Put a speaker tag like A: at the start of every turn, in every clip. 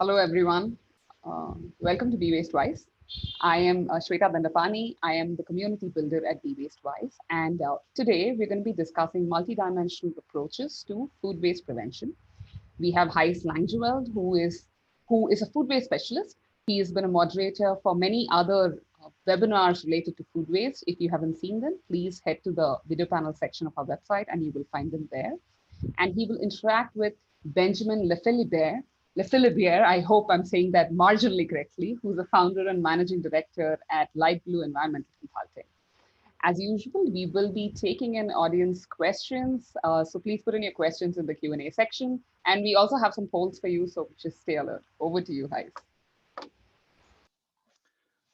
A: Hello, everyone. Welcome to Be Waste Wise. I am Shweta Dandapani. I am the community builder at Be Waste Wise. And today we're going to be discussing multidimensional approaches to food waste prevention. We have Heis Langeveld, who is a food waste specialist. He has been a moderator for many other webinars related to food waste. If you haven't seen them, please head to the video panel section of our website and you will find them there. And he will interact with Benjamin Lephilibert, I hope I'm saying that marginally correctly, who's the founder and managing director at LightBlue Environmental Consulting. As usual, we will be taking in audience questions, so please put in your questions in the Q&A section. And we also have some polls for you, so just stay alert. Over to you, Heis.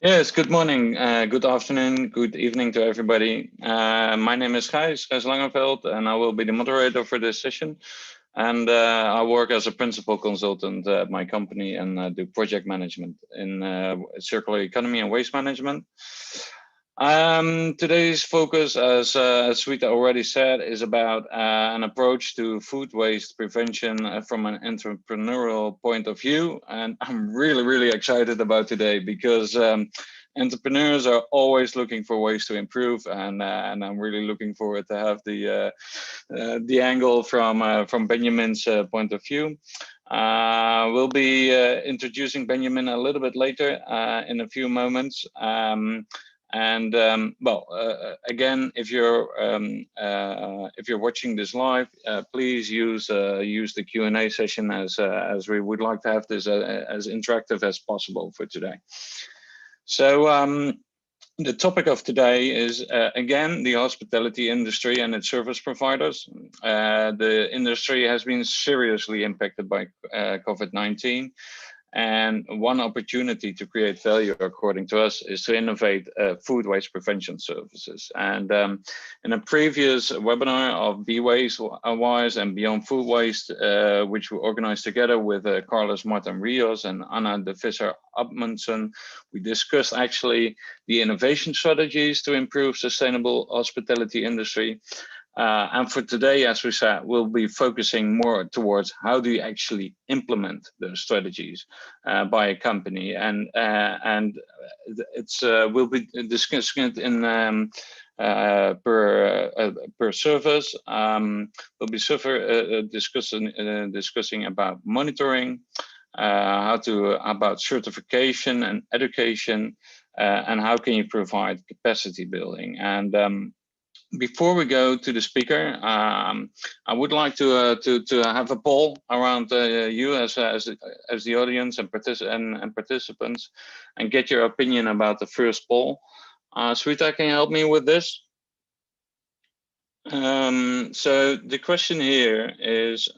B: Yes, good morning, good afternoon, good evening to everybody. My name is Heis Langeveld, and I will be the moderator for this session. And I work as a principal consultant at my company and do project management in circular economy and waste management. Today's focus, as Sweta already said, is about an approach to food waste prevention from an entrepreneurial point of view. And I'm really excited about today because entrepreneurs are always looking for ways to improve, and I'm really looking forward to have the angle from Benjamin's point of view. We'll be introducing Benjamin a little bit later in a few moments. Again, if you're watching this live, please use the Q&A session as we would like to have this as interactive as possible for today. So the topic of today is again the hospitality industry and its service providers. The industry has been seriously impacted by COVID-19. And one opportunity to create value, according to us, is to innovate food waste prevention services. And in a previous webinar of Be Waste Wise and Beyond Food Waste, which we organized together with Carlos Martin Rios and Anna de Visser Abmundsen, we discussed actually the innovation strategies to improve sustainable hospitality industry. And for today, as we said, we'll be focusing more towards how do you actually implement those strategies by a company, and it's we'll be discussing it in per service. We'll be discussing about monitoring, about certification and education, and how can you provide capacity building. And before we go to the speaker, I would like to have a poll around you as the audience and participants, and get your opinion about the first poll. Sweta, can you help me with this? So the question here is,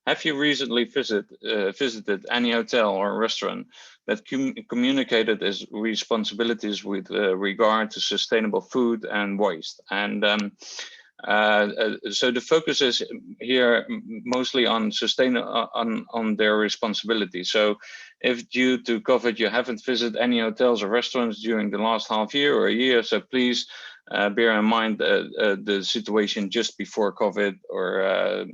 B: have you recently visited any hotel or restaurant that communicated its responsibilities with regard to sustainable food and waste? And so the focus is here mostly on on their responsibility. So if due to COVID you haven't visited any hotels or restaurants during the last half year or a year, so please bear in mind the situation just before COVID, or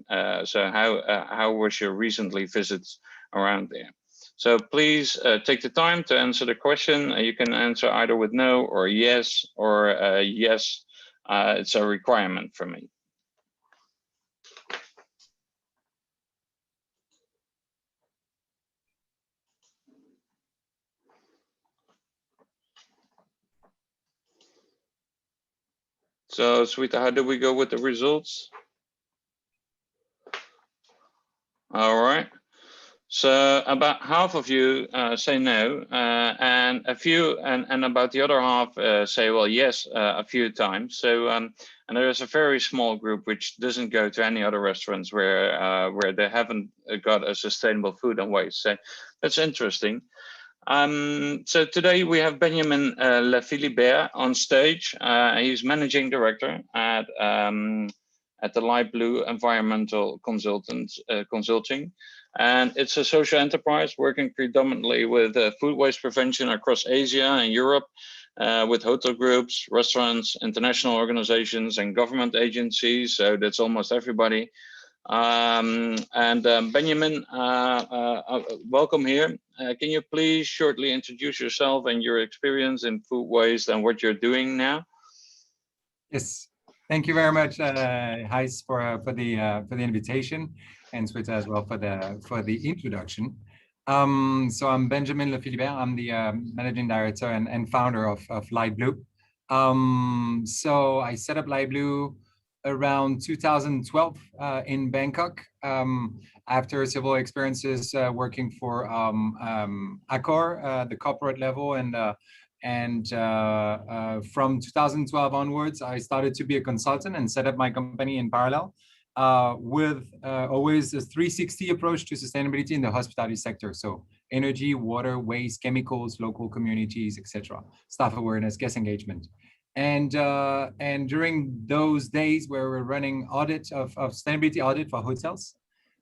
B: so how was your recently visits around there? So please take the time to answer the question. You can answer either with no or yes, or yes, it's a requirement for me. So, Sweta, how do we go with the results? All right. So about half of you say no, and a few, and about the other half say, well, yes, a few times. So and there is a very small group which doesn't go to any other restaurants where they haven't got a sustainable food and waste. So that's interesting. So today we have Benjamin Lephilibert on stage. He's managing director at the LightBlue Environmental Consulting. And it's a social enterprise working predominantly with food waste prevention across Asia and Europe, with hotel groups, restaurants, international organizations, and government agencies. So that's almost everybody. Benjamin, welcome here. Can you please shortly introduce yourself and your experience in food waste and what you're doing now?
C: Yes, thank you very much, Heis, for the invitation, and Swita as well for the introduction. So I'm Benjamin Lephilibert. I'm the managing director and founder of LightBlue. So I set up LightBlue around 2012 in Bangkok, after several experiences working for Accor, the corporate level, and from 2012 onwards, I started to be a consultant and set up my company in parallel, with always a 360 approach to sustainability in the hospitality sector. So energy, water, waste, chemicals, local communities, etc. Staff awareness, guest engagement. And during those days where we're running audit of sustainability audit for hotels,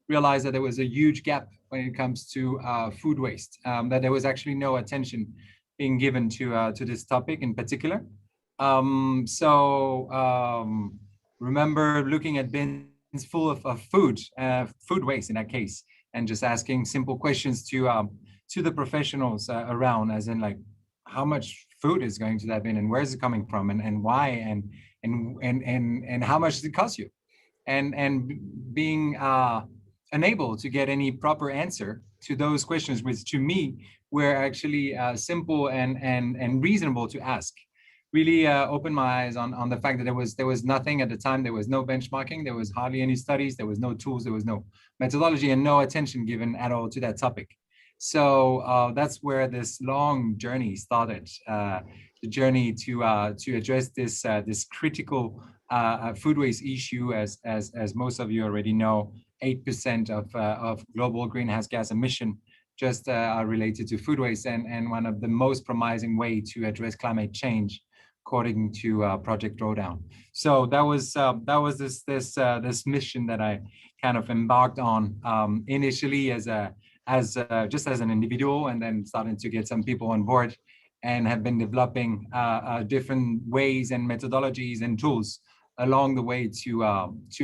C: realized that there was a huge gap when it comes to food waste, that there was actually no attention being given to this topic in particular. Remember looking at bins full of food waste in that case, and just asking simple questions to the professionals around, as in like, how much food is going to that bin, and where is it coming from, and why, and how much does it cost you, and being unable to get any proper answer to those questions, which to me were actually simple and reasonable to ask, really opened my eyes on the fact that there was nothing at the time. There was no benchmarking, there was hardly any studies, there was no tools, there was no methodology, and no attention given at all to that topic. So that's where this long journey started, the journey to address this critical food waste issue. As most of you already know, 8% of global greenhouse gas emission just are related to food waste, and one of the most promising way to address climate change, according to Project Drawdown. So that was this mission that I kind of embarked on, initially as just as an individual, and then starting to get some people on board, and have been developing different ways and methodologies and tools along the way to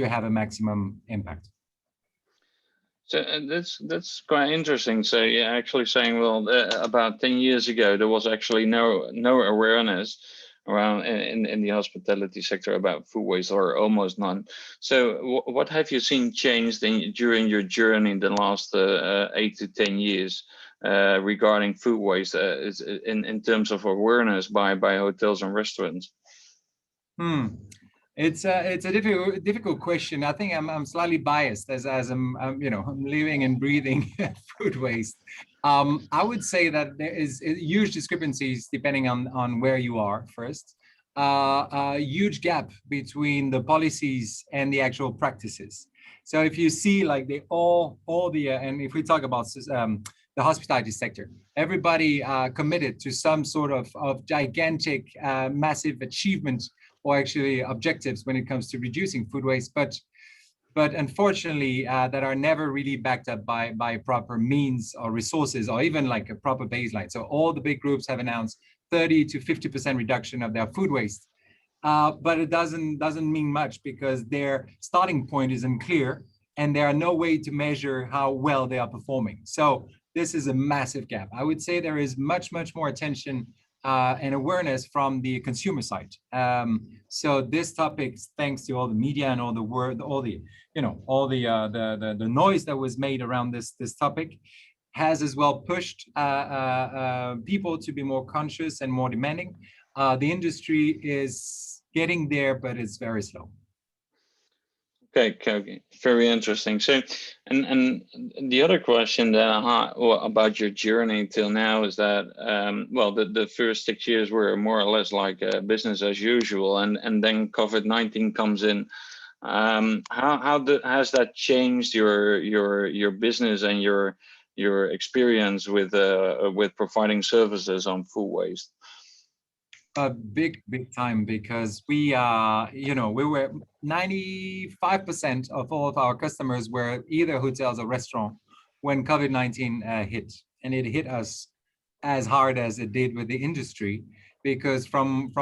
C: have a maximum impact.
B: So that's quite interesting. So you're actually saying, well, about 10 years ago, there was actually no awareness around in the hospitality sector about food waste, or almost none. So what have you seen changed during your journey in the last 8 to 10 years regarding food waste in terms of awareness by hotels and restaurants?
C: It's a difficult question. I think I'm slightly biased as I'm living and breathing food waste. I would say that there is huge discrepancies depending on where you are first. A huge gap between the policies and the actual practices. So if you see like and if we talk about the hospitality sector, everybody committed to some sort of gigantic, massive achievement, or actually objectives when it comes to reducing food waste, but unfortunately that are never really backed up by proper means or resources, or even like a proper baseline. So all the big groups have announced 30 to 50% reduction of their food waste, but it doesn't mean much, because their starting point is unclear, and there are no way to measure how well they are performing. So this is a massive gap. I would say there is much more attention and awareness from the consumer side. So this topic, thanks to all the media and all the word, all the noise that was made around this topic, has as well pushed people to be more conscious and more demanding. The industry is getting there, but it's very slow.
B: Okay, very interesting. So, and the other question that about your journey till now is that, well, the first 6 years were more or less like business as usual, and then COVID-19 comes in. Has that changed your business and your experience with providing services on food waste?
C: A big time, because we were 95% of all of our customers were either hotels or restaurants when COVID-19 hit, and it hit us as hard as it did with the industry, because from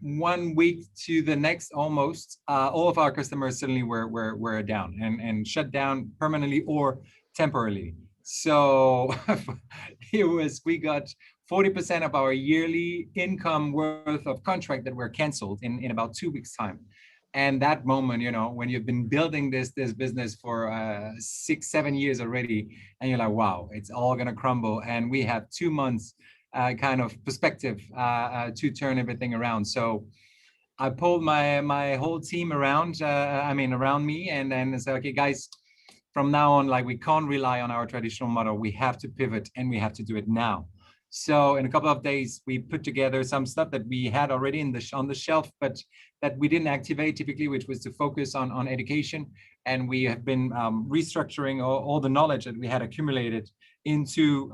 C: 1 week to the next, almost all of our customers suddenly were down and shut down permanently or temporarily. So we got 40% of our yearly income worth of contract that were canceled in about 2 weeks time. And that moment, you know, when you've been building this business for 6-7 years already, and you're like, wow, it's all gonna crumble, and we have 2 months kind of perspective to turn everything around. So I pulled my whole team around, around me, and then said, okay, guys, from now on, like, we can't rely on our traditional model. We have to pivot, and we have to do it now. So in a couple of days, we put together some stuff that we had already on the shelf, but that we didn't activate typically, which was to focus on education. And we have been restructuring all the knowledge that we had accumulated into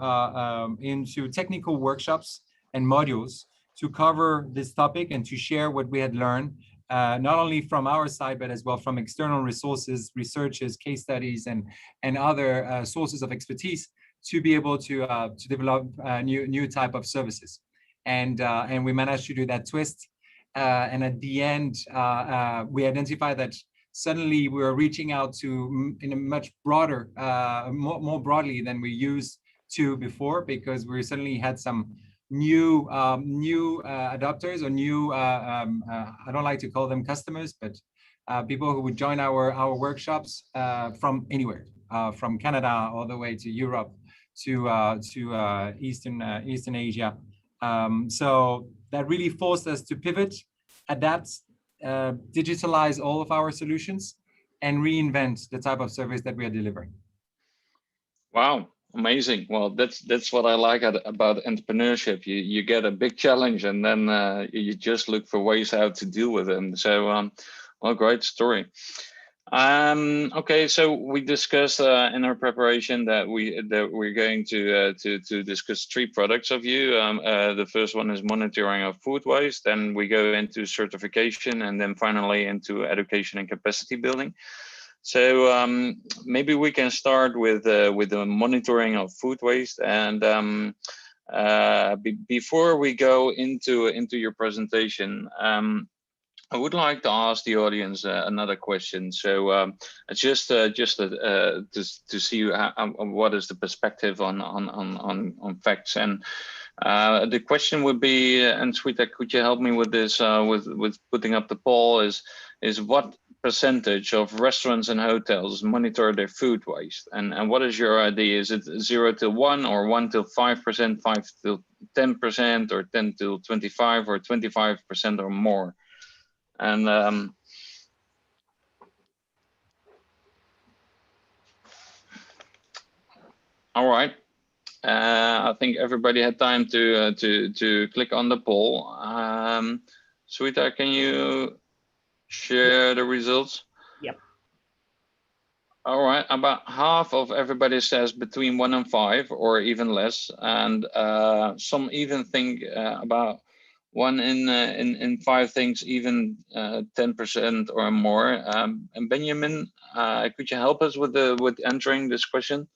C: technical workshops and modules to cover this topic and to share what we had learned, not only from our side, but as well from external resources, researches, case studies, and other sources of expertise, to be able to develop new type of services. And we managed to do that twist. And at the end, we identified that suddenly we were reaching out to in a much broader, more broadly than we used to before, because we suddenly had some new adopters, or new, I don't like to call them customers, but people who would join our workshops from anywhere, from Canada all the way to Europe, to Eastern Asia. So that really forced us to pivot, adapt, digitalize all of our solutions, and reinvent the type of service that we are delivering.
B: Wow, amazing. Well, that's what I like about entrepreneurship. You get a big challenge, and then you just look for ways how to deal with them. So, well, great story. Okay, so we discussed in our preparation that we're going to discuss 3 products of you. The first one is monitoring of food waste. Then we go into certification, and then finally into education and capacity building. So maybe we can start with the monitoring of food waste. And before we go into your presentation, I would like to ask the audience another question. So just to see what is the perspective on facts. And the question would be, and Sweeta, could you help me with this, with putting up the poll, is what percentage of restaurants and hotels monitor their food waste? And what is your idea? Is it 0 to 1, or 1 to 5%, 5 to 10%, or 10 to 25, or 25% or more? And all right, I think everybody had time to click on the poll. Sweeta, can you share the results?
A: Yep.
B: All right, about half of everybody says between 1 and 5, or even less, and some even think about 1 in 5 things, even 10% or more. And Benjamin, could you help us with answering this question?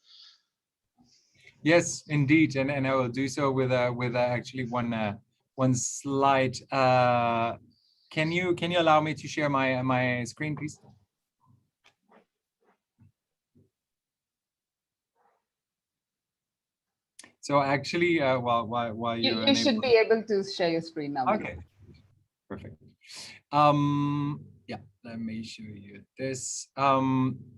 C: Yes, indeed, and I will do so with actually one slide. Can you allow me to share my screen, please? So actually, while
A: you should be able to share your screen now.
C: Okay, perfect. Yeah, let me show you this.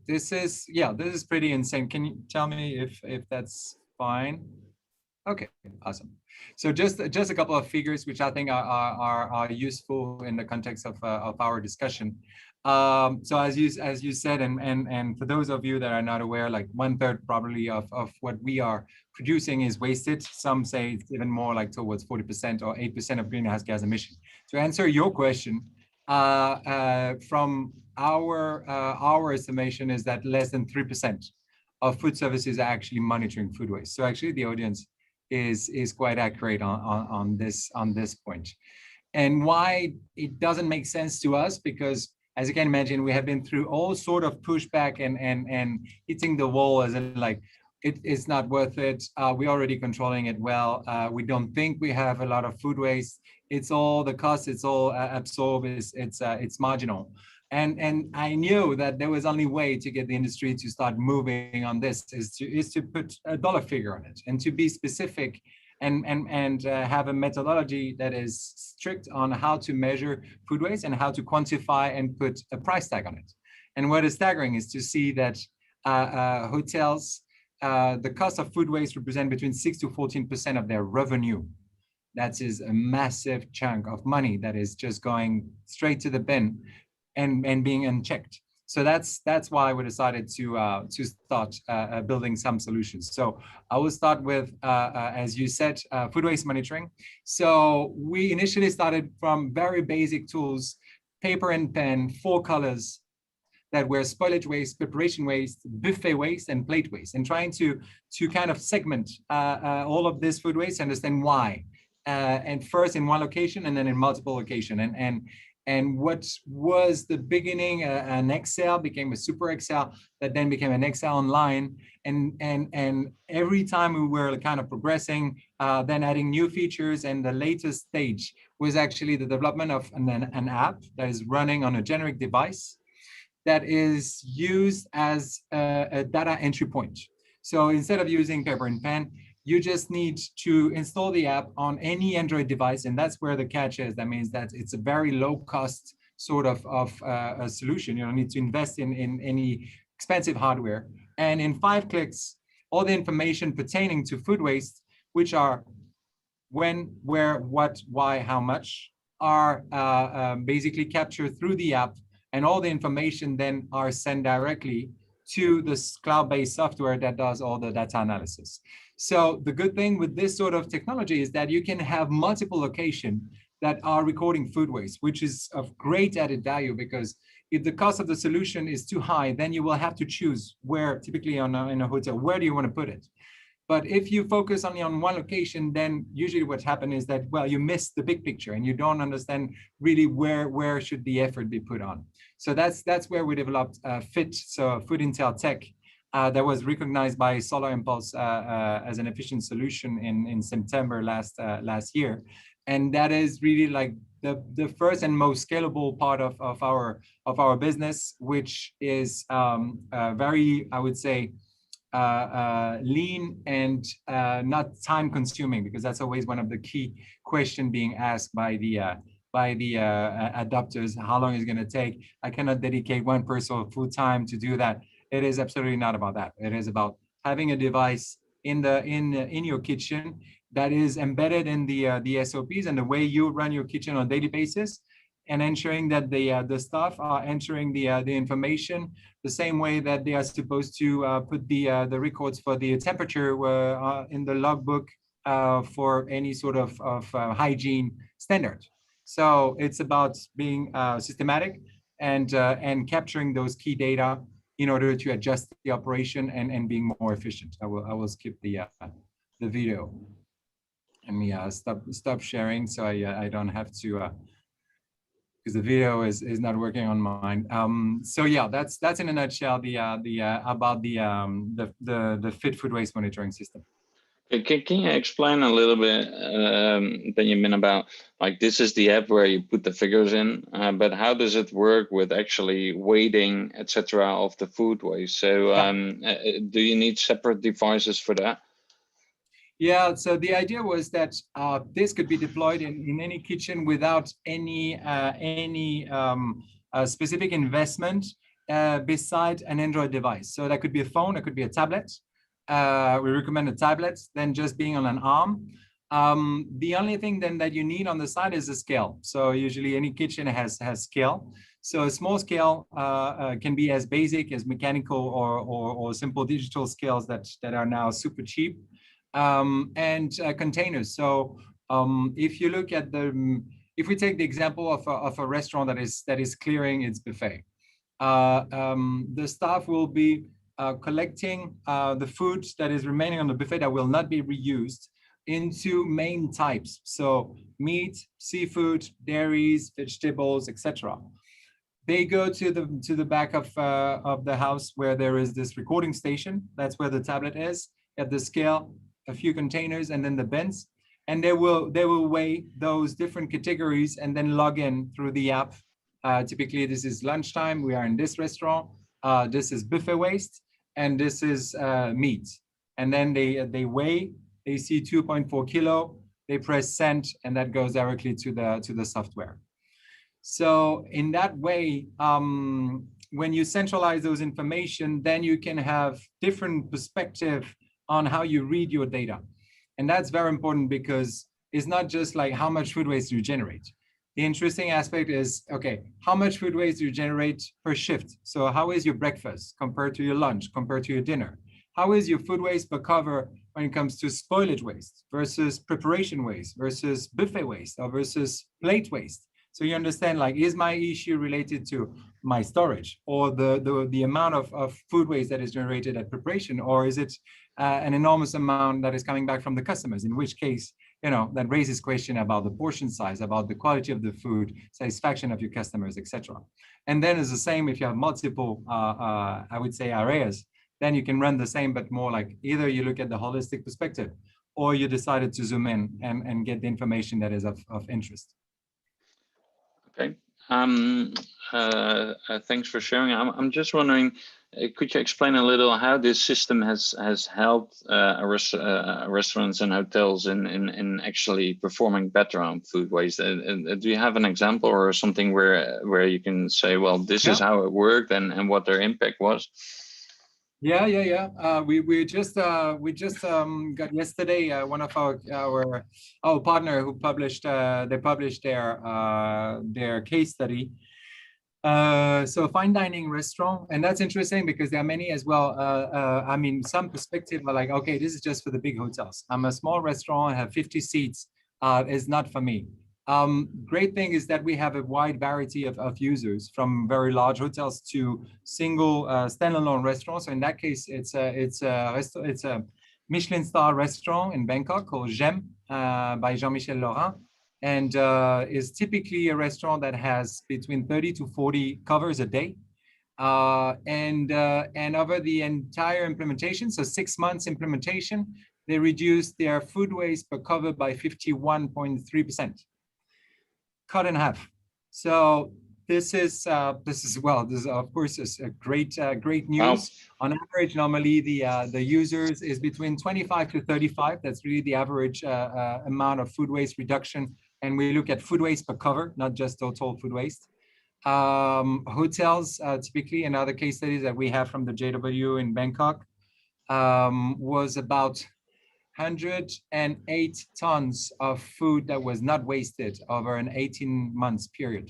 C: This is pretty insane. Can you tell me if that's fine? Okay, awesome. So just a couple of figures which I think are useful in the context of our discussion. So as you said, and for those of you that are not aware, like 1/3 probably of what we are producing is wasted. Some say it's even more, like towards 40% or 8% of greenhouse gas emission. To answer your question, from our estimation is that less than 3% of food services are actually monitoring food waste. So actually the audience is quite accurate on this point. And why it doesn't make sense to us, because as you can imagine, we have been through all sort of pushback and hitting the wall, as in like, it's not worth it. We're already controlling it well. We don't think we have a lot of food waste. it's all the cost, it's all absorbed, it's marginal. And I knew that there was only way to get the industry to start moving on this is to put a dollar figure on it and to be specific and have a methodology that is strict on how to measure food waste and how to quantify and put a price tag on it. And what is staggering is to see that hotels, the cost of food waste represent between 6 to 14% of their revenue. That is a massive chunk of money that is just going straight to the bin and being unchecked. So that's why we decided to start building some solutions. So I will start with, as you said, food waste monitoring. So we initially started from very basic tools, paper and pen, 4 colors that were spoilage waste, preparation waste, buffet waste, and plate waste, and trying to kind of segment all of this food waste, understand why, and first in one location and then in multiple locations. And what was the beginning, an Excel became a super Excel that then became an Excel online. And every time we were kind of progressing, then adding new features. And the latest stage was actually the development of an app that is running on a generic device that is used as a data entry point. So instead of using paper and pen, you just need to install the app on any Android device, and that's where the catch is. That means that it's a very low cost sort of a solution. You don't need to invest in any expensive hardware. And in 5 clicks, all the information pertaining to food waste, which are when, where, what, why, how much, are basically captured through the app, and all the information then are sent directly to this cloud-based software that does all the data analysis. So the good thing with this sort of technology is that you can have multiple locations that are recording food waste, which is of great added value, because if the cost of the solution is too high, then you will have to choose where, typically in a hotel, where do you want to put it? But if you focus only on one location, then usually what happens is that, well, you miss the big picture and you don't understand really where should the effort be put on. So that's where we developed FIT, so Food Intel Tech, that was recognized by Solar Impulse as an efficient solution in September last year. And that is really like the first and most scalable part of our business, which is very, I would say, lean and not time consuming, because that's always one of the key questions being asked by the adopters. How long is it going to take? I cannot dedicate one person full time to do that. It is absolutely not about that. It is about having a device in your kitchen that is embedded in the SOPs and the way you run your kitchen on a daily basis, and ensuring that the staff are entering the information the same way that they are supposed to put the records for the temperature in the logbook for any sort of hygiene standard. So it's about being systematic and capturing those key data in order to adjust the operation and being more efficient. I will skip the video. Let me stop sharing so I don't have to. Because the video is not working on mine. So yeah, that's in a nutshell about the FIT food waste monitoring system.
B: Can you explain a little bit, Benjamin, about, like, this is the app where you put the figures in, but how does it work with actually weighting, etc., of the food waste? So do you need separate devices for that?
C: Yeah, so the idea was that this could be deployed in any kitchen without any specific investment beside an Android device. So that could be a phone, it could be a tablet. We recommend a tablet, then just being on an arm. The only thing then that you need on the side is a scale. So usually any kitchen has scale. So a small scale can be as basic as mechanical or simple digital scales that are now super cheap. And containers. So if you look at if we take the example of a restaurant that is clearing its buffet, the staff will be collecting the food that is remaining on the buffet that will not be reused into main types. So meat, seafood, dairies, vegetables, etc. They go to the back of the house where there is this recording station. That's where the tablet is at the scale, a few containers, and then the bins. and they will weigh those different categories and then log in through the app. Typically, this is lunchtime. We are in this restaurant. This is buffet waste, and this is meat. And then they weigh. They see 2.4 kilo. They press send, and that goes directly to the software. So in that way, when you centralize those information, then you can have different perspective on how you read your data. And that's very important because it's not just like how much food waste you generate. The interesting aspect is, okay, how much food waste do you generate per shift? So how is your breakfast compared to your lunch, compared to your dinner? How is your food waste per cover when it comes to spoilage waste versus preparation waste versus buffet waste or versus plate waste? So you understand, like, is my issue related to my storage or the amount of food waste that is generated at preparation, or is it an enormous amount that is coming back from the customers, in which case, you know, that raises question about the portion size, about the quality of the food, satisfaction of your customers, etc. And then it's the same if you have multiple, I would say, areas, then you can run the same, but more like either you look at the holistic perspective or you decided to zoom in and get the information that is of interest.
B: Okay. Thanks for sharing. I'm just wondering, could you explain a little how this system has helped restaurants and hotels in actually performing better on food waste? Do you have an example or something where you can say, well, this is how it worked and what their impact was?
C: Yeah. We just got yesterday one of our partner who published they published their case study. So fine dining restaurant, and that's interesting because there are many as well. I mean, some perspective are like, okay, this is just for the big hotels. I'm a small restaurant, I have 50 seats. It's not for me. Great thing is that we have a wide variety of users, from very large hotels to single standalone restaurants. So in that case, it's a Michelin star restaurant in Bangkok called J'aime by Jean-Michel Laurin, and is typically a restaurant that has between 30 to 40 covers a day. And over the entire implementation, so 6 months implementation, they reduced their food waste per cover by 51.3%. Cut in half. So this is of course a great news. Wow. On average, normally the users is between 25 to 35. That's really the average amount of food waste reduction. And we look at food waste per cover, not just total food waste. Hotels, typically, and other case studies that we have from the JW in Bangkok, was about 108 tons of food that was not wasted over an 18 months period.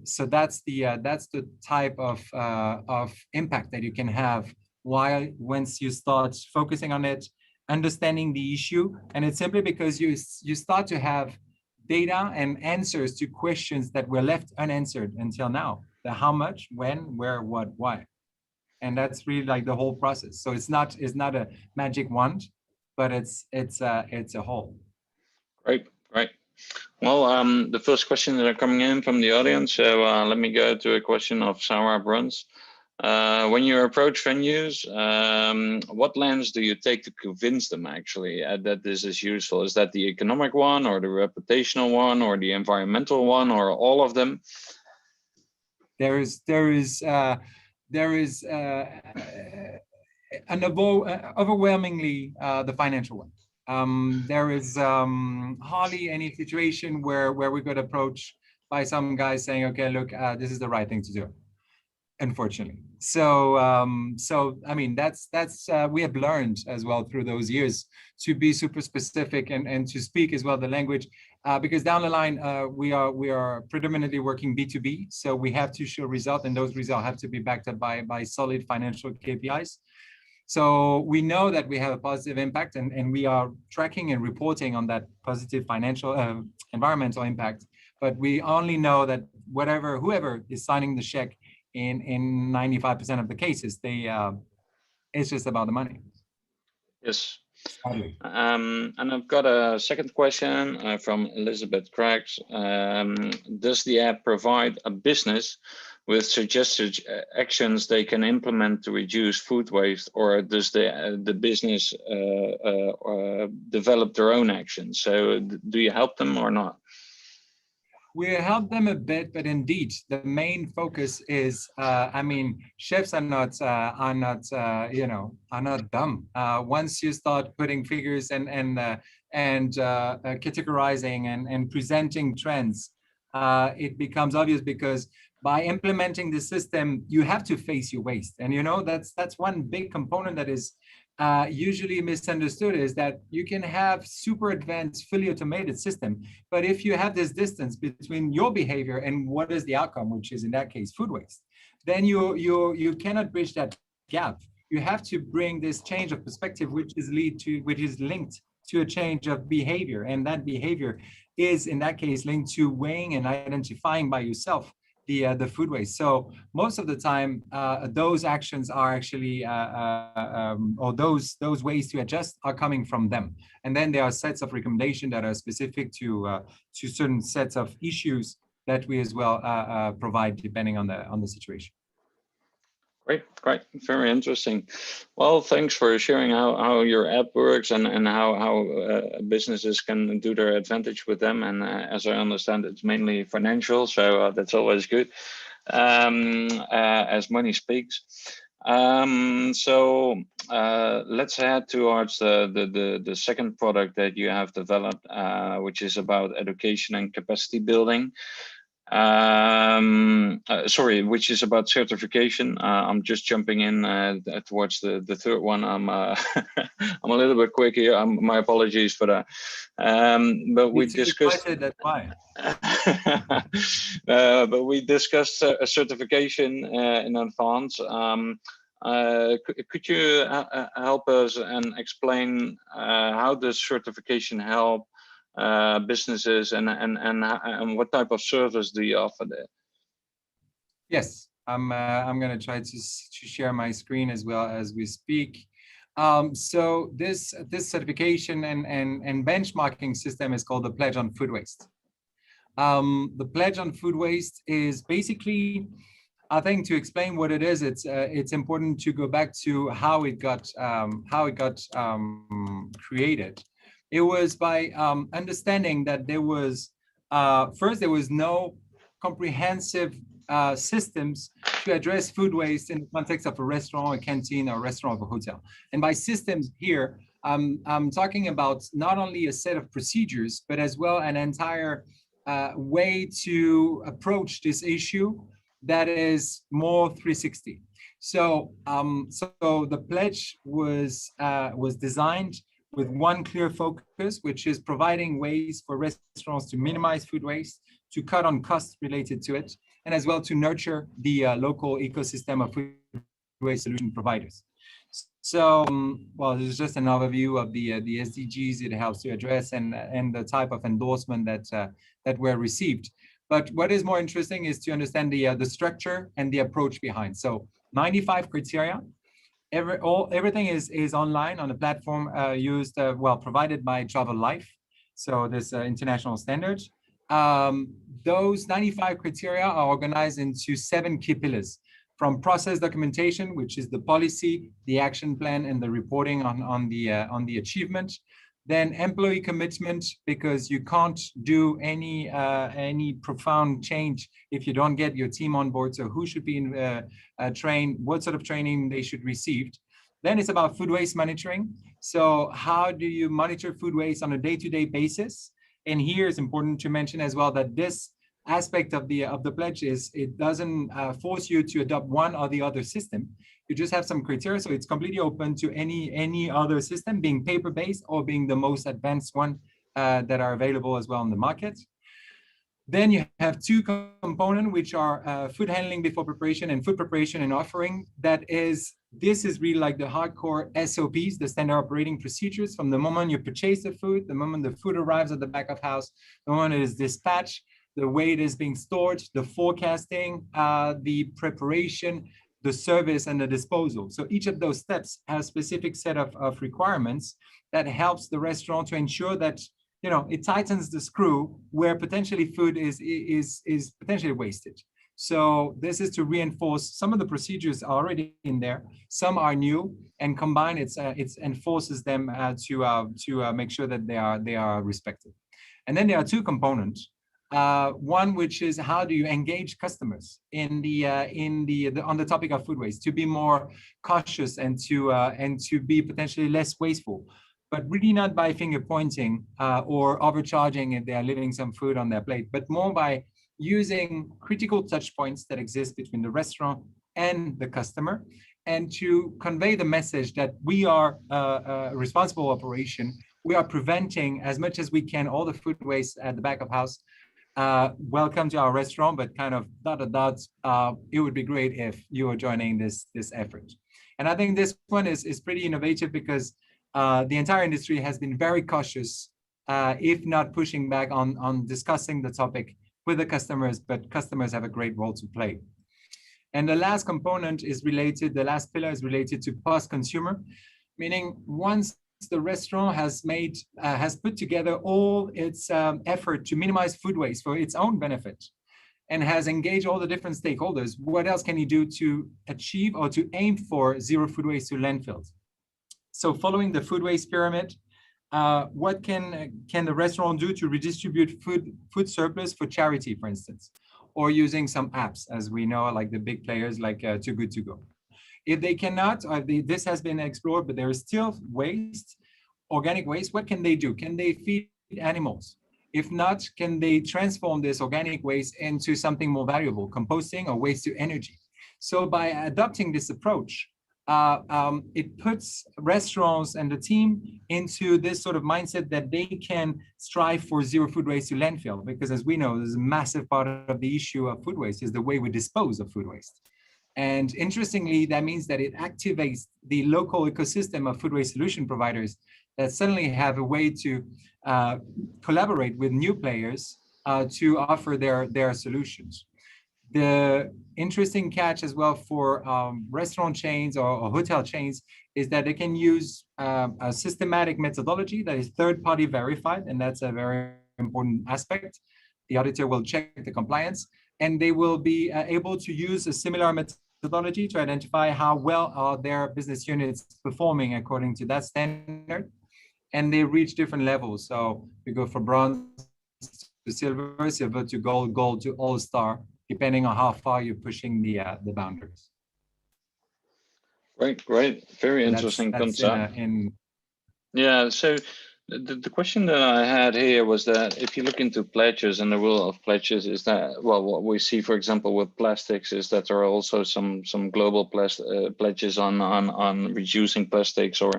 C: So that's the type of impact that you can have once you start focusing on it, understanding the issue. And it's simply because you start to have data and answers to questions that were left unanswered until now. The how much, when, where, what, why. And that's really like the whole process. So it's not a magic wand, but it's a whole.
B: Great. Well, the first questions that are coming in from the audience. So let me go to a question of Sarah Bruns. When you approach venues, what lens do you take to convince them actually that this is useful? Is that the economic one, or the reputational one, or the environmental one, or all of them?
C: There is an overwhelmingly the financial one. There is hardly any situation where we got approached by some guys saying, okay, look, this is the right thing to do, unfortunately. So I mean, that's we have learned as well through those years to be super specific and to speak as well the language, because down the line we are predominantly working B2B, so we have to show results, and those results have to be backed up by solid financial KPIs. So we know that we have a positive impact, and we are tracking and reporting on that positive financial environmental impact. But we only know that whoever is signing the check, in 95% of the cases, it's just about the money.
B: Yes. And I've got a second question from Elizabeth Craigs. Does the app provide a business with suggested actions they can implement to reduce food waste, or does the business develop their own actions? So do you help them or not?
C: We help them a bit, but indeed, the main focus is, I mean, chefs are not dumb. Once you start putting figures and categorizing and presenting trends, it becomes obvious, because by implementing the system, you have to face your waste. And that's one big component that is usually misunderstood, is that you can have super advanced, fully automated system, but if you have this distance between your behavior and what is the outcome, which is in that case food waste, then you cannot bridge that gap. You have to bring this change of perspective, which is linked to a change of behavior, and that behavior is in that case linked to weighing and identifying by yourself the food waste. So most of the time, those actions are actually, or those ways to adjust are coming from them. And then there are sets of recommendations that are specific to certain sets of issues that we as well provide depending on the situation.
B: Great, very interesting. Well, thanks for sharing how your app works and how businesses can do their advantage with them. And as I understand, it's mainly financial, so that's always good, as money speaks. So let's head towards the second product that you have developed, which is about education and capacity building. Which is about certification. I'm just jumping in towards the third one. I'm I'm a little bit quick here. My apologies for that. But we discussed.
C: That's why.
B: But we discussed a certification in advance. Could you help us and explain how does certification help businesses, and what type of service do you offer there?
C: Yes, I'm going to try to share my screen as well as we speak. So this certification and benchmarking system is called the Pledge on Food Waste. The Pledge on Food Waste is basically, I think, to explain what it is, it's important to go back to how it got created. It was by understanding that there was first, there was no comprehensive systems to address food waste in the context of a restaurant, a canteen, or a restaurant, or a hotel. And by systems here, I'm talking about not only a set of procedures, but as well an entire way to approach this issue that is more 360. So, so the pledge was designed with one clear focus, which is providing ways for restaurants to minimize food waste, to cut on costs related to it, and as well to nurture the local ecosystem of food waste solution providers. So, well, this is just an overview of the SDGs it helps to address, and the type of endorsement that were received. But what is more interesting is to understand the structure and the approach behind. So 95 criteria. Everything is online on a platform provided by Travel Life. So this international standards. Those 95 criteria are organized into 7 key pillars, from process documentation, which is the policy, the action plan, and the reporting on the achievement. Then employee commitment, because you can't do any profound change if you don't get your team on board. So who should be trained, what sort of training they should receive. Then it's about food waste monitoring. So how do you monitor food waste on a day-to-day basis? And here it's important to mention as well that this aspect of the pledge is it doesn't force you to adopt one or the other system. You just have some criteria, so it's completely open to any other system, being paper-based or being the most advanced one that are available as well on the market. Then you have 2 components, which are food handling before preparation and food preparation and offering. This is really like the hardcore SOPs, the standard operating procedures, from the moment you purchase the food, the moment the food arrives at the back of house, the moment it is dispatched, the way it is being stored, the forecasting, the preparation, the service, and the disposal. So each of those steps has a specific set of requirements that helps the restaurant to ensure that it tightens the screw where potentially food is potentially wasted. So this is to reinforce some of the procedures are already in there. Some are new, and combined, it enforces them to make sure that they are respected. And then there are two components. One which is how do you engage customers on the topic of food waste, to be more cautious and to be potentially less wasteful, but really not by finger pointing or overcharging if they are leaving some food on their plate, but more by using critical touch points that exist between the restaurant and the customer, and to convey the message that we are a responsible operation. We are preventing as much as we can all the food waste at the back of house. Welcome to our restaurant, but kind of ... It would be great if you are joining this effort. And I think this one is pretty innovative because the entire industry has been very cautious, if not pushing back on discussing the topic with the customers, but customers have a great role to play. And the last component is related, the last pillar is related to post-consumer, meaning once the restaurant has put together all its effort to minimize food waste for its own benefit and has engaged all the different stakeholders, what else can you do to achieve or to aim for zero food waste to landfills? So following the food waste pyramid, what can the restaurant do to redistribute food surplus for charity, for instance, or using some apps, as we know, like the big players like Too Good To Go. If they cannot, or this has been explored, but there is still waste, organic waste, what can they do? Can they feed animals? If not, can they transform this organic waste into something more valuable, composting or waste to energy? So by adopting this approach, it puts restaurants and the team into this sort of mindset that they can strive for zero food waste to landfill, because as we know, there's a massive part of the issue of food waste is the way we dispose of food waste. And interestingly, that means that it activates the local ecosystem of food waste solution providers that suddenly have a way to collaborate with new players to offer their solutions. The interesting catch as well for restaurant chains or hotel chains is that they can use a systematic methodology that is third-party verified, and that's a very important aspect. The auditor will check the compliance, and they will be able to use a similar methodology to identify how well are their business units performing according to that standard. And they reach different levels. So we go from bronze to silver, silver to gold, gold to all-star, depending on how far you're pushing the boundaries.
B: Great. Very interesting concept. Yeah, so the question that I had here was that if you look into pledges and the rule of pledges is that, well, what we see, for example, with plastics is that there are also some global pledges on reducing plastics or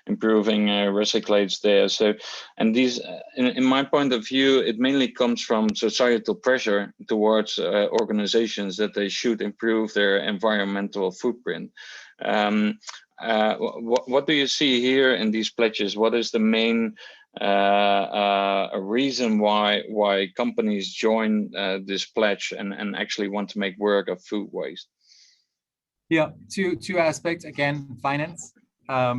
B: improving recyclates there. So, and these, in my point of view, it mainly comes from societal pressure towards organizations that they should improve their environmental footprint. What do you see here in these pledges? What is the main reason why companies join this pledge and actually want to make work of food waste?
C: Yeah, two aspects. Again, finance,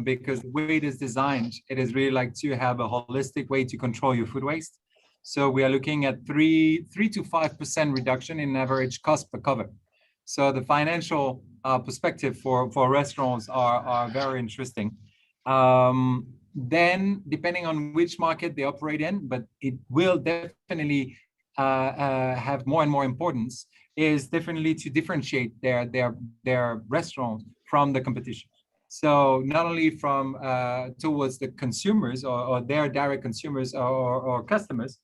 C: because the way it is designed, it is really like to have a holistic way to control your food waste. So we are looking at 3 to 5% reduction in average cost per cover. So the financial perspective for restaurants are very interesting. Then, depending on which market they operate in, but it will definitely have more and more importance, is definitely to differentiate their restaurants from the competition. So not only from towards the consumers or their direct consumers or customers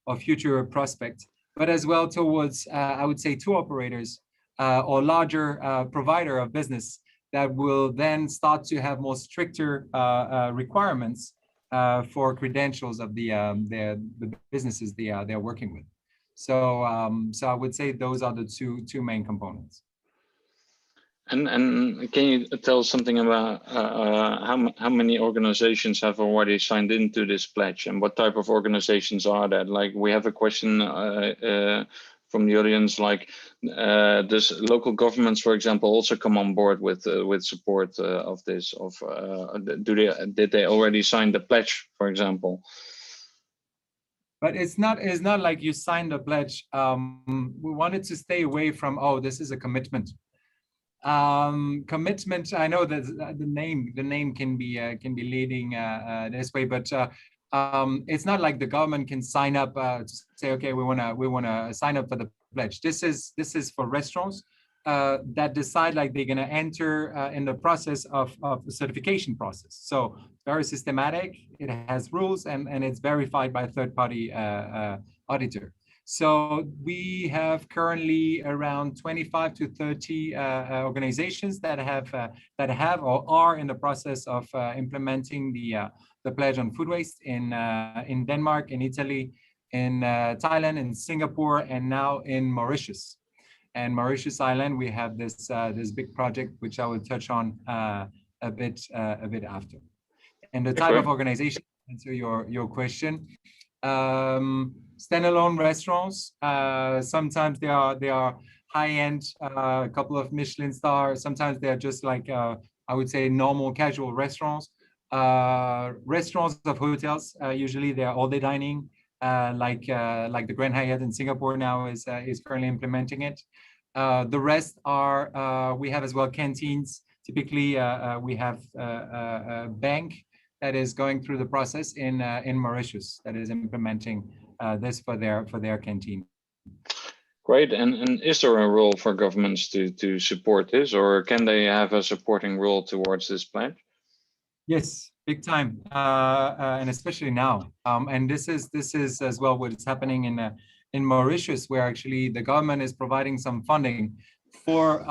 C: or future prospects, but as well towards, I would say, tour operators or larger provider of business that will then start to have more stricter requirements for credentials of the businesses they're working with. So I would say those are the two main components.
B: And can you tell us something about how many organizations have already signed into this pledge, and what type of organizations are that? Like, we have a question from the audience, like, does local governments, for example, also come on board with support of this? Did they already sign the pledge, for example?
C: but it's not like you signed a pledge. We wanted to stay away from, oh, this is a commitment. Commitment. I know that the name can be leading this way, but it's not like the government can sign up to say, okay, we wanna sign up for the pledge. This is for restaurants that decide like they're gonna enter in the process of the certification process. So very systematic. It has rules and it's verified by a third-party auditor. So we have currently around 25 to 30 organizations that have or are in the process of implementing the pledge on food waste in Denmark, in Italy, in Thailand, in Singapore, and now in Mauritius. And Mauritius Island, we have this big project which I will touch on a bit after. And the type of organization, to answer your question. Standalone restaurants. Sometimes they are high-end, a couple of Michelin stars. Sometimes they're just like I would say normal casual restaurants. Restaurants of hotels. Usually they're all-day dining, like the Grand Hyatt in Singapore now is currently implementing it. The rest are we have as well canteens. Typically, we have a bank that is going through the process in Mauritius that is implementing this for their canteen.
B: Great. And is there a role for governments to support this, or can they have a supporting role towards this pledge?
C: Yes, big time, and especially now. And this is as well what's happening in Mauritius, where actually the government is providing some funding for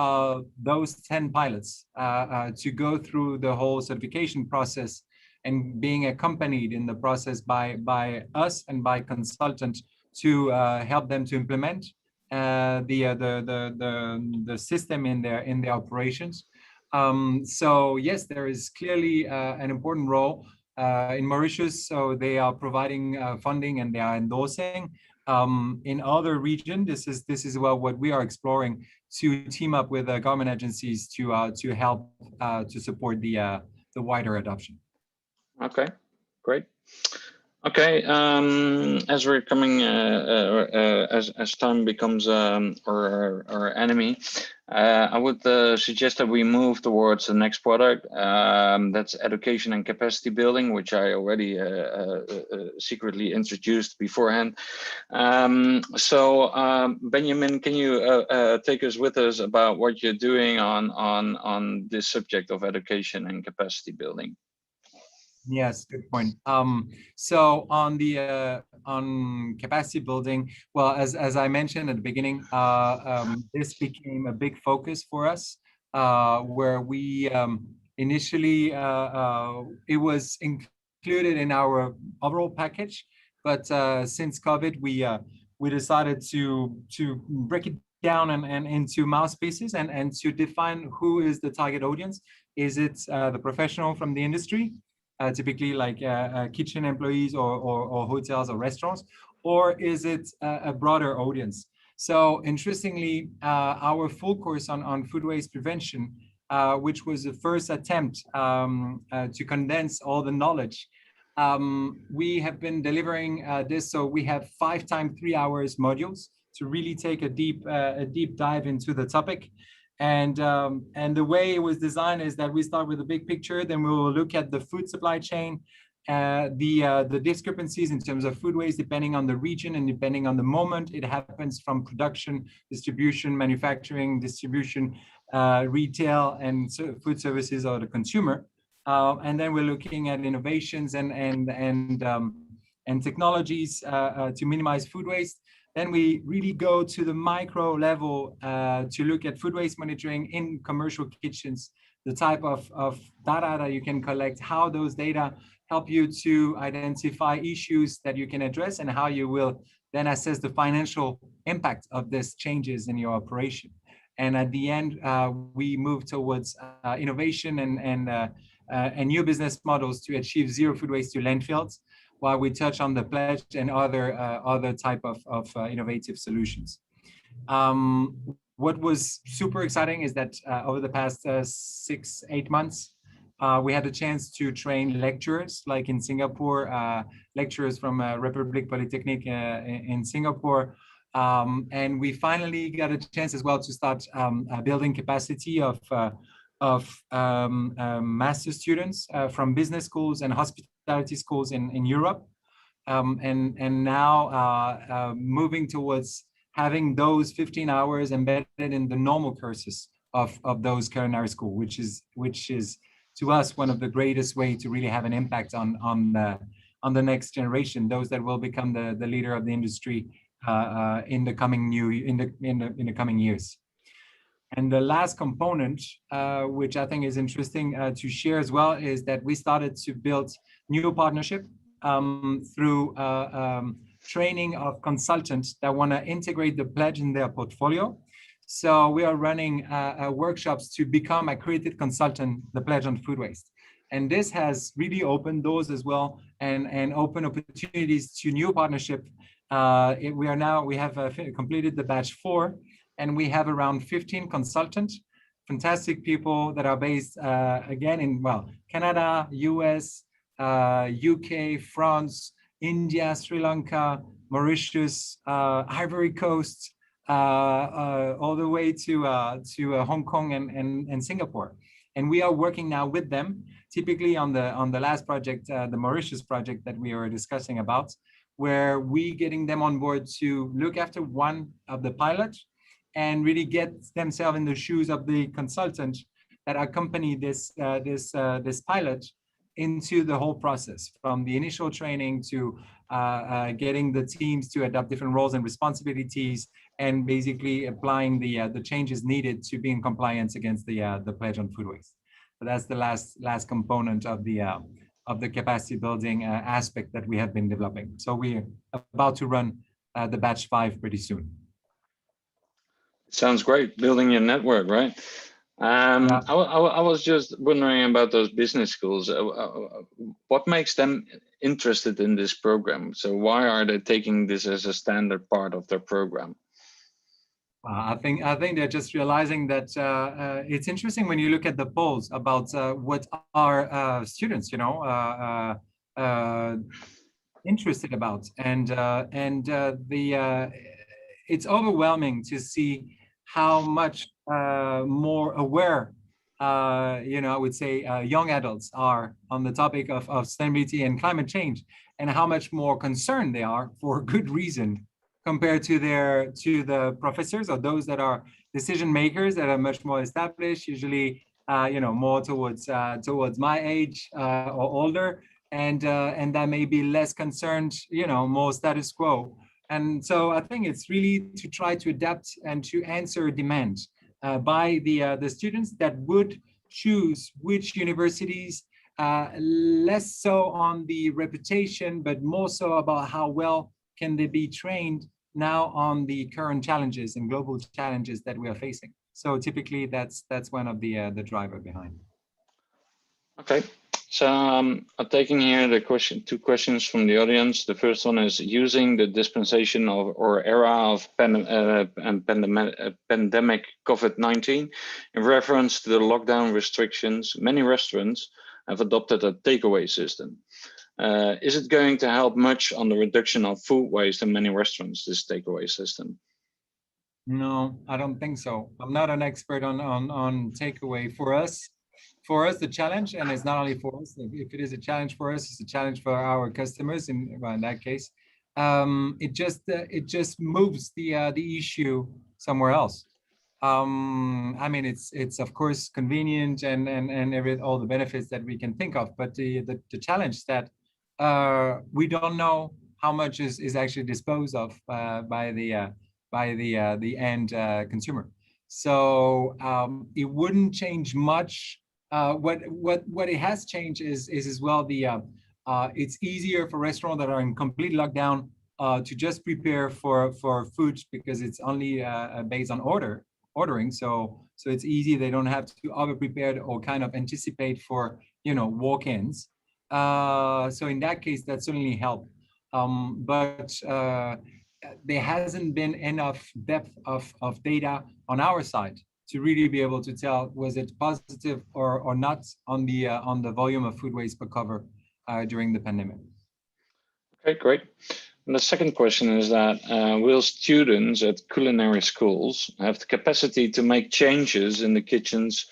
C: those 10 pilots to go through the whole certification process and being accompanied in the process by us and by consultants to help them to implement the system in their operations. So yes, there is clearly an important role in Mauritius. So they are providing funding and they are endorsing. In other regions, this is well what we are exploring, to team up with government agencies to help to support the wider adoption.
B: Okay, great. Okay, as we're coming, as time becomes our enemy, I would suggest that we move towards the next product. That's education and capacity building, which I already secretly introduced beforehand. So Benjamin, can you take us with us about what you're doing on this subject of education and capacity building?
C: Yes, good point. So on the on capacity building, well, as I mentioned at the beginning, this became a big focus for us, where we initially it was included in our overall package, but since COVID, we decided to break it down and into mouthpieces and to define who is the target audience. Is it the professional from the industry? Typically like kitchen employees or hotels or restaurants, or is it a broader audience? So interestingly, our full course on food waste prevention, which was the first attempt to condense all the knowledge, we have been delivering this. So we have 5 times 3 hours modules to really take a deep dive into the topic. And the way it was designed is that we start with the big picture, then we will look at the food supply chain, the discrepancies in terms of food waste, depending on the region and depending on the moment it happens, from production, distribution, manufacturing, distribution, retail, and food services or the consumer. And then we're looking at innovations and technologies to minimize food waste. Then we really go to the micro level to look at food waste monitoring in commercial kitchens, the type of data that you can collect, how those data help you to identify issues that you can address, and how you will then assess the financial impact of these changes in your operation. And at the end, we move towards innovation and new business models to achieve zero food waste to landfills, while we touch on the pledge and other type of innovative solutions. What was super exciting is that over the past 6-8 months, We had a chance to train lecturers, like in Singapore, lecturers from Republic Polytechnic in Singapore. And we finally got a chance as well to start building capacity of master students from business schools and hospitality schools in Europe. And now moving towards having those 15 hours embedded in the normal courses of those culinary school, which is to us one of the greatest way to really have an impact on the next generation, those that will become the leader of the industry in the coming years. And the last component, which I think is interesting to share as well, is that we started to build new partnership through training of consultants that want to integrate the pledge in their portfolio. So we are running workshops to become accredited consultant, the pledge on food waste. And this has really opened doors as well and open opportunities to new partnership. We have completed the batch 4, and we have around 15 consultants, fantastic people that are based again in, well, Canada, US, UK, France, India, Sri Lanka, Mauritius, Ivory Coast, all the way to Hong Kong and Singapore. And we are working now with them, typically on the last project, the Mauritius project that we were discussing about, where we getting them on board to look after one of the pilots and really get themselves in the shoes of the consultant that accompany this pilot into the whole process, from the initial training to getting the teams to adopt different roles and responsibilities, and basically applying the changes needed to be in compliance against the pledge on food waste. So that's the last component of the capacity building aspect that we have been developing. So we're about to run the batch 5 pretty soon.
B: Sounds great, building your network, right?
C: Yeah.
B: I was just wondering about those business schools. What makes them interested in this program? So why are they taking this as a standard part of their program?
C: I think they're just realizing that it's interesting when you look at the polls about what are students, interested about, and it's overwhelming to see how much more aware, I would say, young adults are on the topic of sustainability and climate change, and how much more concerned they are, for good reason, compared to the professors or those that are decision makers that are much more established, usually more towards my age or older, and that may be less concerned, more status quo. And so I think it's really to try to adapt and to answer demand by the students that would choose which universities, less so on the reputation, but more so about how well can they be trained now on the current challenges and global challenges that we are facing. So typically that's one of the driver behind.
B: Okay. So I'm taking here two questions from the audience. The first one is, using the dispensation or era of pandemic COVID-19 in reference to the lockdown restrictions, many restaurants have adopted a takeaway system. Is it going to help much on the reduction of food waste in many restaurants, this takeaway system?
C: No, I don't think so. I'm not an expert on takeaway. For us, the challenge, and it's not only for us, if it is a challenge for us, it's a challenge for our customers in that case. It just moves the issue somewhere else. I mean, it's of course convenient and all the benefits that we can think of, but the challenge that we don't know how much is actually disposed of by the end consumer. So it wouldn't change much. What it has changed is as well it's easier for restaurants that are in complete lockdown to just prepare for food, because it's only based on ordering. So it's easy. They don't have to over prepare or kind of anticipate for walk-ins. So in that case, that certainly helped. But there hasn't been enough depth of data on our side to really be able to tell was it positive or not on the volume of food waste per cover during the pandemic.
B: Okay, great. And the second question is that will students at culinary schools have the capacity to make changes in the kitchens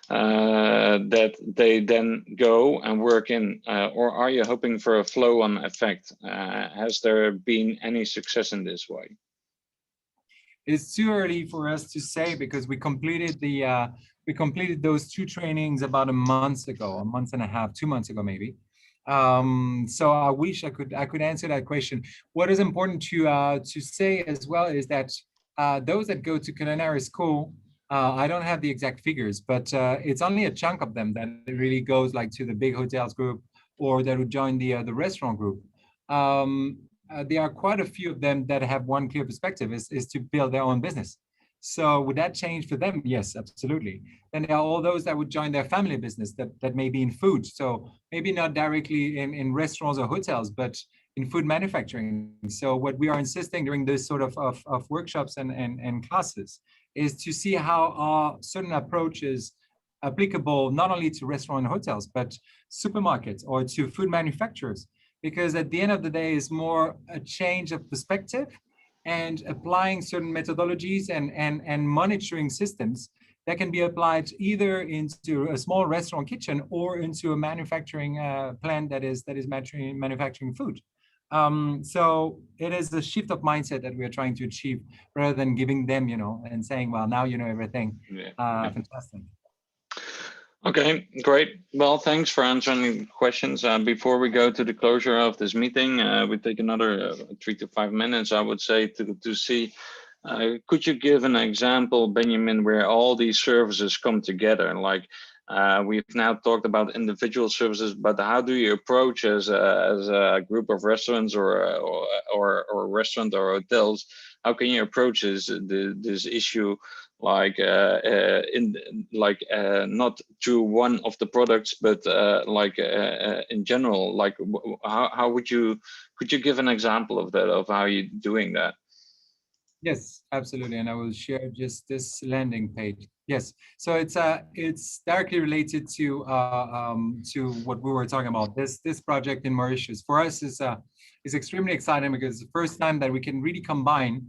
B: that they then go and work in, or are you hoping for a flow-on effect? Has there been any success in this way?
C: It's too early for us to say because we completed those 2 trainings about a month ago, a month and a half, 2 months ago maybe. So I wish I could answer that question. What is important to say as well is that those that go to culinary school, I don't have the exact figures, but it's only a chunk of them that really goes like to the big hotels group or that would join the restaurant group. There are quite a few of them that have one clear perspective is to build their own business. So would that change for them? Yes, absolutely. Then there are all those that would join their family business that may be in food. So maybe not directly in restaurants or hotels, but in food manufacturing. So what we are insisting during this sort of workshops and classes is to see how our certain approaches applicable not only to restaurant and hotels, but supermarkets or to food manufacturers. Because at the end of the day, it's more a change of perspective and applying certain methodologies and monitoring systems that can be applied either into a small restaurant kitchen or into a manufacturing plant that is manufacturing food. So it is a shift of mindset that we are trying to achieve rather than giving them, and saying, well, now you know everything. Yeah. Fantastic.
B: Okay, great. Well, thanks for answering the questions. Before we go to the closure of this meeting, we take another 3 to 5 minutes, I would say, to see, could you give an example, Benjamin, where all these services come together? Like we've now talked about individual services, but how do you approach as a group of restaurants or restaurant or hotels? How can you approach this issue? Like not through one of the products, but in general, like how could you give an example of that, of how you're doing that?
C: Yes, absolutely, and I will share just this landing page. Yes, so it's directly related to what we were talking about. This project in Mauritius for us is extremely exciting because it's the first time that we can really combine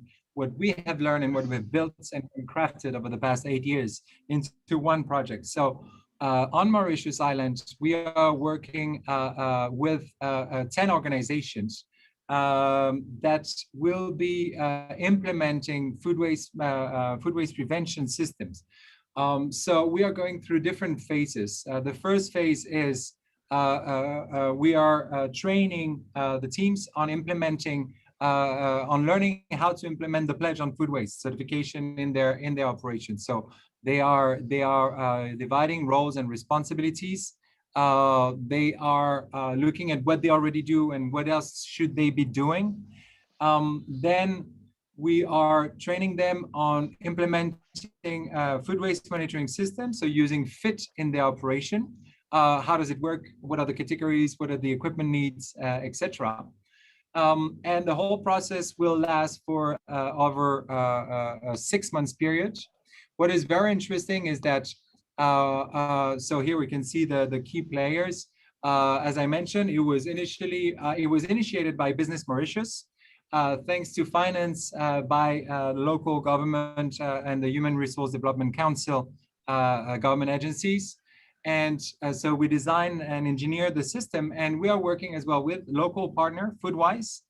C: what we have learned and what we've built and crafted over the past 8 years into one project. So on Mauritius Island, we are working with 10 organizations that will be implementing food waste prevention systems. So we are going through different phases. The first phase is we are training the teams on implementing on learning how to implement the pledge on food waste certification in their operations. So they are dividing roles and responsibilities. They are looking at what they already do and what else should they be doing. Then we are training them on implementing food waste monitoring systems, so using FIT in their operation. How does it work? What are the categories? What are the equipment needs, etc. And the whole process will last for over a 6 months period. What is very interesting is that, so here we can see the key players. As I mentioned, it was initiated by Business Mauritius, thanks to finance by local government and the Human Resource Development Council government agencies. And so we design and engineer the system, and we are working as well with local partner, Foodwise,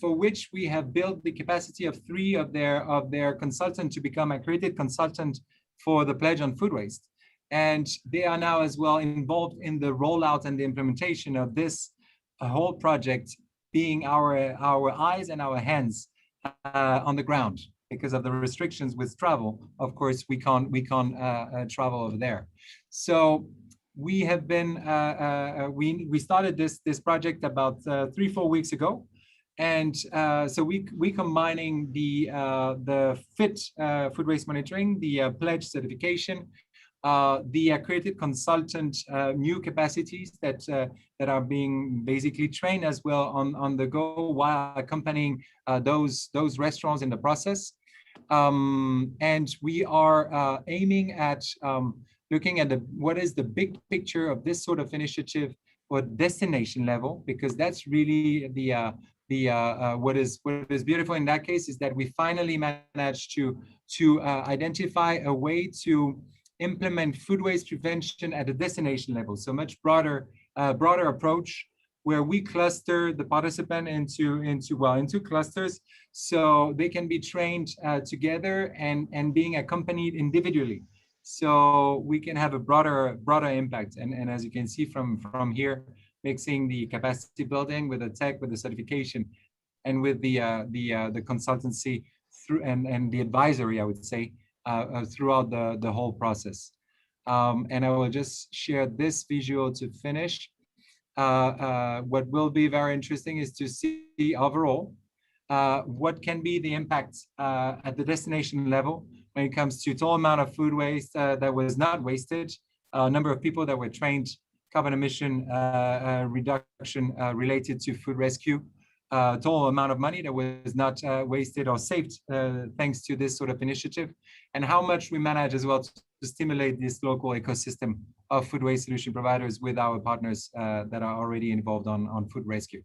C: for which we have built the capacity of 3 of their consultants to become accredited consultant for the pledge on food waste. And they are now as well involved in the rollout and the implementation of this whole project, being our eyes and our hands on the ground. Because of the restrictions with travel, of course, we can't travel over there. So we have been we started this project about 3-4 weeks ago, and so we combining the FIT food waste monitoring, the pledge certification, the accredited consultant new capacities that are being basically trained as well on the go while accompanying those restaurants in the process. And we are aiming at looking at what is the big picture of this sort of initiative or destination level, because that's really what is beautiful in that case is that we finally managed to identify a way to implement food waste prevention at a destination level. So much broader approach, where we cluster the participant into clusters, so they can be trained together and being accompanied individually. So we can have a broader impact. And as you can see from here, mixing the capacity building with the tech, with the certification, and with the consultancy through and the advisory, I would say, throughout the whole process. And I will just share this visual to finish. What will be very interesting is to see overall what can be the impact at the destination level when it comes to total amount of food waste that was not wasted, number of people that were trained, carbon emission reduction related to food rescue, total amount of money that was not wasted or saved thanks to this sort of initiative, and how much we manage as well to stimulate this local ecosystem of food waste solution providers with our partners that are already involved on food rescue.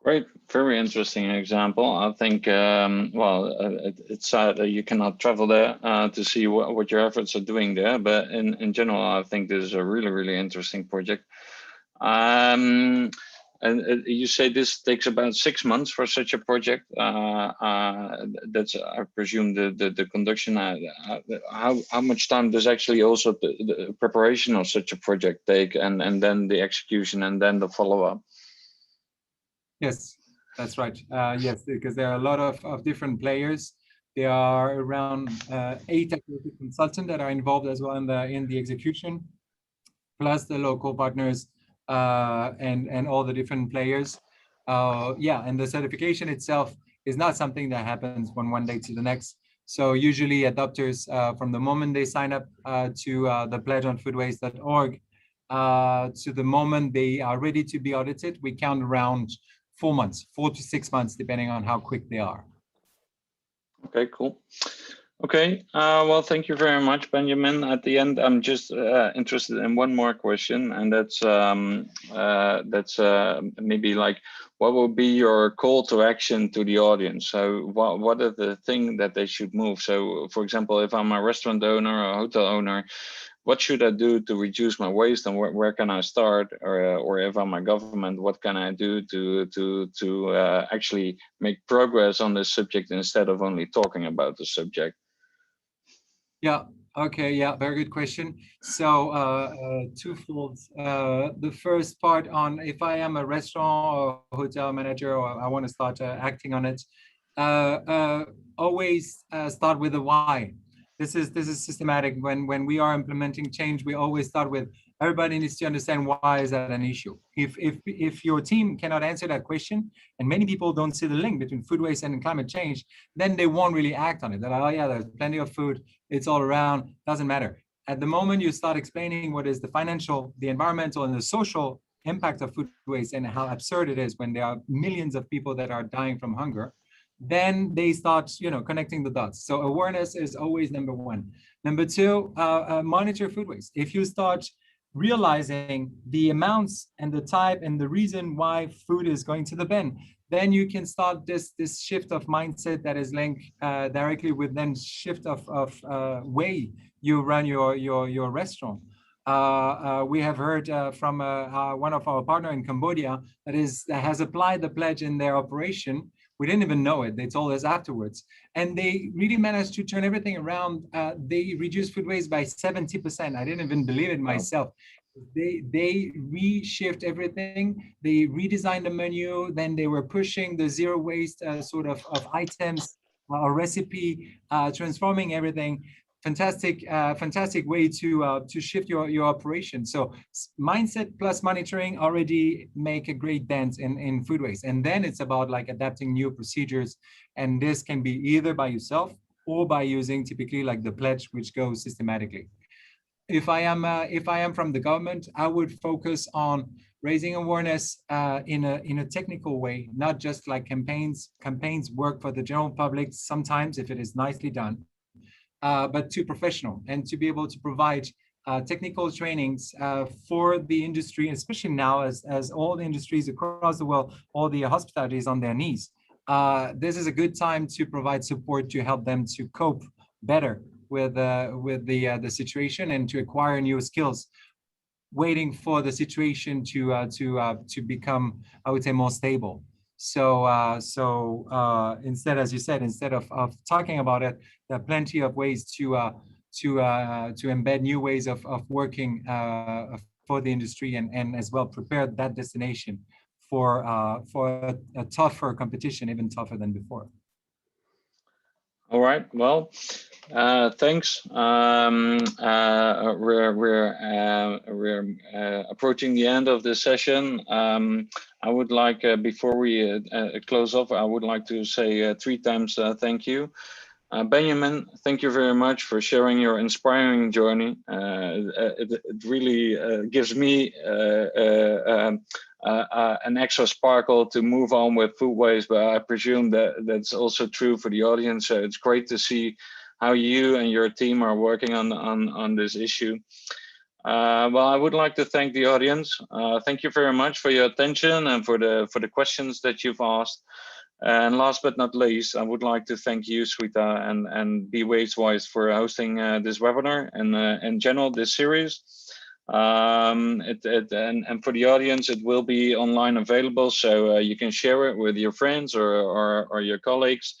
B: Great, very interesting example. I think, it's sad that you cannot travel there to see what your efforts are doing there, but in general, I think this is a really, really interesting project. And you say this takes about 6 months for such a project. That's, I presume, the conduction. How much time does actually also the preparation of such a project take, and then the execution, and then the follow-up?
C: Yes, that's right. Yes, because there are a lot of different players. There are around 8 accredited consultants that are involved as well in the execution, plus the local partners and all the different players. And the certification itself is not something that happens from one day to the next. So usually adopters, from the moment they sign up to the pledgeonfoodwaste.org to the moment they are ready to be audited, we count around 4 months, 4 to 6 months, depending on how quick they are. Okay,
B: cool. Okay, well, thank you very much, Benjamin. At the end, I'm just interested in one more question, and that's maybe like, what will be your call to action to the audience? So what are the things that they should move? So, for example, if I'm a restaurant owner or a hotel owner, what should I do to reduce my waste, and where can I start? Or if I'm a government, what can I do to actually make progress on this subject instead of only talking about the subject?
C: Yeah. Okay. Yeah. Very good question. So twofold. The first part on if I am a restaurant or hotel manager, or I want to start acting on it, always start with the why. This is systematic. When we are implementing change, we always start with everybody needs to understand why is that an issue. If your team cannot answer that question, and many people don't see the link between food waste and climate change, then they won't really act on it. They're like, oh yeah, there's plenty of food, it's all around, doesn't matter. At the moment you start explaining what is the financial, the environmental, and the social impact of food waste and how absurd it is when there are millions of people that are dying from hunger, then they start, connecting the dots. So awareness is always number one. Number two, monitor food waste. If you start realizing the amounts and the type and the reason why food is going to the bin, then you can start this shift of mindset that is linked directly with then shift of way you run your restaurant. We have heard from one of our partner in Cambodia that has applied the pledge in their operation. We didn't even know it. They told us afterwards. And they really managed to turn everything around. They reduced food waste by 70%. I didn't even believe it myself. They reshift everything. They redesigned the menu. Then they were pushing the zero waste sort of items or recipe, transforming everything. Fantastic way to shift your operation. So mindset plus monitoring already make a great dent in food waste. And then it's about like adapting new procedures. And this can be either by yourself or by using typically like the pledge, which goes systematically. if I am from the government, I would focus on raising awareness in a technical way, not just like campaigns. Campaigns work for the general public sometimes if it is nicely done, but to professional, and to be able to provide technical trainings for the industry, especially now as all the industries across the world, all the hospitality is on their knees. This is a good time to provide support to help them to cope better with the situation and to acquire new skills, waiting for the situation to become, I would say, more stable. So instead, as you said, instead of talking about it, there are plenty of ways to embed new ways of working for the industry, and as well prepare that destination for a tougher competition, even tougher than before.
B: All right. Well, thanks. We're approaching the end of this session. I would like, before we close off, I would like to say 3 times thank you. Benjamin, thank you very much for sharing your inspiring journey. It really gives me an extra sparkle to move on with food waste, but I presume that that's also true for the audience. So it's great to see how you and your team are working on this issue. Well, I would like to thank the audience. Thank you very much for your attention and for the questions that you've asked. And last but not least, I would like to thank you, Sweta, and Be Wastewise for hosting this webinar and in general this series. And for the audience, it will be online available, so you can share it with your friends or your colleagues.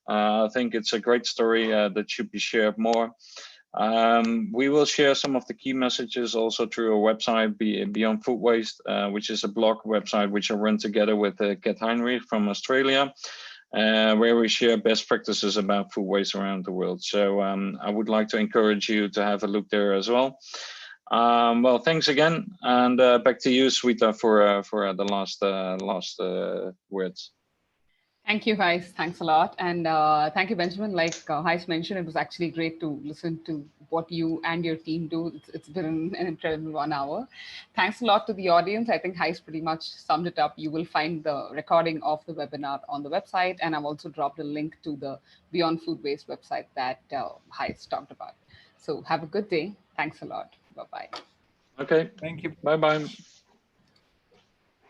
B: I think it's a great story that should be shared more. We will share some of the key messages also through our website, Beyond Food Waste, which is a blog website which I run together with Kat Heinrich from Australia, where we share best practices about food waste around the world. So I would like to encourage you to have a look there as well. Well, thanks again, and back to you, Sweta, for the last words.
A: Thank you, Heis. Thanks a lot. And thank you, Benjamin. Like Heis mentioned, it was actually great to listen to what you and your team do. It's been an incredible 1 hour. Thanks a lot to the audience. I think Heis pretty much summed it up. You will find the recording of the webinar on the website. And I've also dropped a link to the Beyond Food Waste website that Heis talked about. So have a good day. Thanks a lot. Bye-bye.
B: Okay.
C: Thank you.
B: Bye-bye.